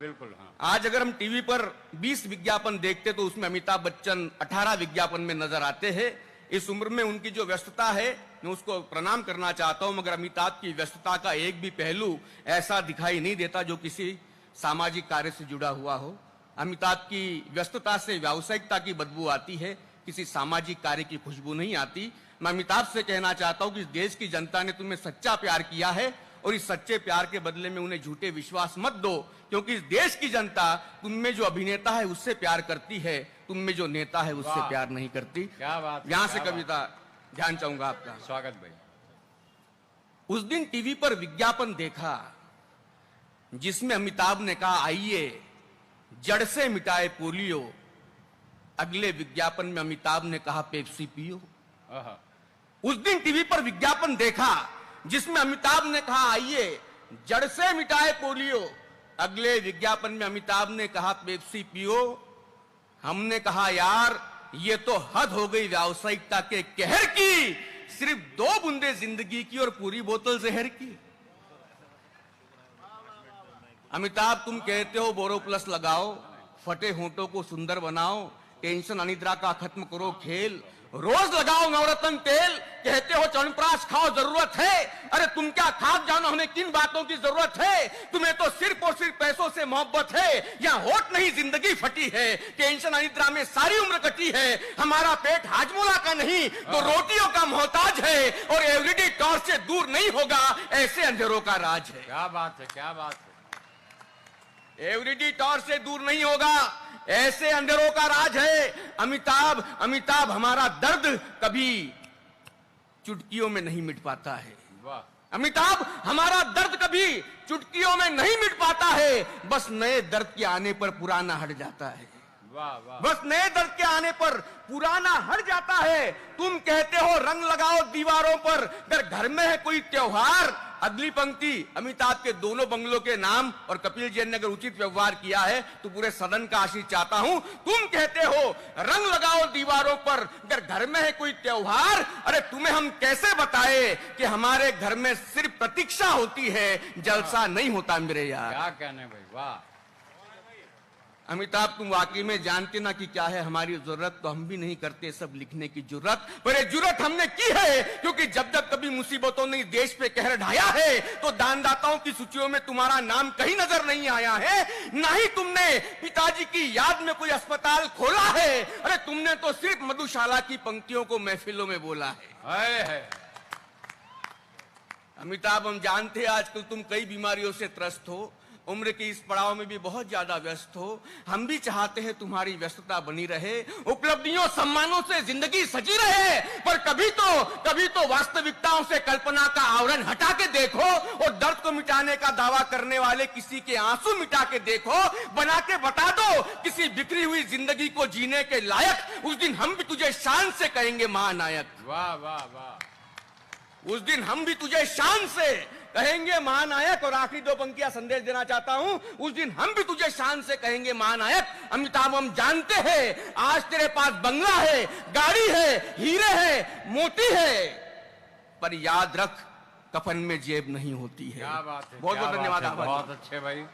बिल्कुल हाँ। आज अगर हम टीवी पर 20 विज्ञापन देखते तो उसमें अमिताभ बच्चन 18 विज्ञापन में नजर आते हैं। इस उम्र में उनकी जो व्यस्तता है मैं उसको प्रणाम करना चाहता हूं, मगर अमिताभ की व्यस्तता का एक भी पहलू ऐसा दिखाई नहीं देता जो किसी सामाजिक कार्य से जुड़ा हुआ हो। अमिताभ की व्यस्तता से व्यावसायिकता की बदबू आती है, किसी सामाजिक कार्य की खुशबू नहीं आती। मैं अमिताभ से कहना चाहता हूं कि इस देश की जनता ने तुम्हें सच्चा प्यार किया है और इस सच्चे प्यार के बदले में उन्हें झूठे विश्वास मत दो, क्योंकि इस देश की जनता तुम में जो अभिनेता है उससे प्यार करती है, तुम में जो नेता है उससे प्यार नहीं करती। क्या बात, यहां से कविता ध्यान चाहूंगा आपका। स्वागत भाई। उस दिन टीवी पर विज्ञापन देखा जिसमें अमिताभ ने कहा आइए जड़ से मिटाए पोलियो। अगले विज्ञापन में अमिताभ ने कहा पेप्सी पियो। उस दिन टीवी पर विज्ञापन देखा जिसमें अमिताभ ने कहा आइए जड़ से मिटाए पोलियो। अगले विज्ञापन में अमिताभ ने कहा पेप्सी पियो। हमने कहा यार ये तो हद हो गई व्यावसायिकता के कहर की, सिर्फ 2 बूंदे जिंदगी की और पूरी बोतल जहर की। अमिताभ तुम कहते हो बोरो प्लस लगाओ, फटे होंठों को सुंदर बनाओ, टेंशन अनिद्रा का खत्म करो खेल, रोज लगाओ नवरत्न तेल, कहते हो च्यवनप्राश खाओ जरूरत है। अरे तुम क्या खाक जानो हमें किन बातों की जरूरत है। तुम्हें तो सिर्फ और सिर्फ पैसों से मोहब्बत है। यहाँ होठ नहीं जिंदगी फटी है, टेंशन अनिद्रा में सारी उम्र कटी है। हमारा पेट हाजमोला का नहीं तो रोटियों का मोहताज है, और एवरीडे टॉर्च से दूर नहीं होगा ऐसे अंधेरों का राज है। क्या बात है, क्या बात है। एवरीडे टॉर्च से दूर नहीं होगा ऐसे अंधेरों का राज है। अमिताभ हमारा दर्द कभी चुटकियों में नहीं मिट पाता है। अमिताभ हमारा दर्द कभी चुटकियों में नहीं मिट पाता है, बस नए दर्द के आने पर पुराना हट जाता है। बस नए दर्द के आने पर पुराना हट जाता है। तुम कहते हो रंग लगाओ दीवारों पर, अगर घर में है कोई त्योहार। अगली पंक्ति अमिताभ के दोनों बंगलों के नाम और कपिल जैन ने अगर उचित व्यवहार किया है तो पूरे सदन का आशीष चाहता हूं। तुम कहते हो रंग लगाओ दीवारों पर, अगर घर में है कोई त्योहार। अरे तुम्हें हम कैसे बताए कि हमारे घर में सिर्फ प्रतीक्षा होती है, जलसा नहीं होता मेरे यार। क्या कहने भाई, वाह। अमिताभ तुम वाकई में जानते ना कि क्या है हमारी जरूरत, तो हम भी नहीं करते सब लिखने की जरूरत, पर ये जरूरत हमने की है क्योंकि जब जब कभी मुसीबतों ने देश पे कहर ढाया है तो दानदाताओं की सूचियों में तुम्हारा नाम कहीं नजर नहीं आया है। ना ही तुमने पिताजी की याद में कोई अस्पताल खोला है। अरे तुमने तो सिर्फ मधुशाला की पंक्तियों को महफिलों में बोला है। अमिताभ हम जानते हैं आजकल तुम कई बीमारियों से त्रस्त हो, उम्र के इस पड़ाव में भी बहुत ज्यादा व्यस्त हो। हम भी चाहते हैं तुम्हारी व्यस्तता बनी रहे, उपलब्धियों सम्मानों से जिंदगी सजी रहे, पर कभी तो वास्तविकताओं से कल्पना का आवरण हटा के देखो और दर्द को मिटाने का दावा करने वाले किसी के आंसू मिटा के देखो। बना के बता दो किसी बिखरी हुई जिंदगी को जीने के लायक। उस दिन हम भी तुझे शान से कहेंगे महानायक। वाह वाह वाह। उस दिन हम भी तुझे शान से कहेंगे महानायक। और आखिरी 2 पंक्तियां संदेश देना चाहता हूं, उस दिन हम भी तुझे शान से कहेंगे महानायक। अमिताभ हम जानते हैं आज तेरे पास बंगला है, गाड़ी है, हीरे है, मोती है, पर याद रख कफन में जेब नहीं होती है। क्या बात है, बहुत बहुत धन्यवाद। बहुत अच्छे भाई।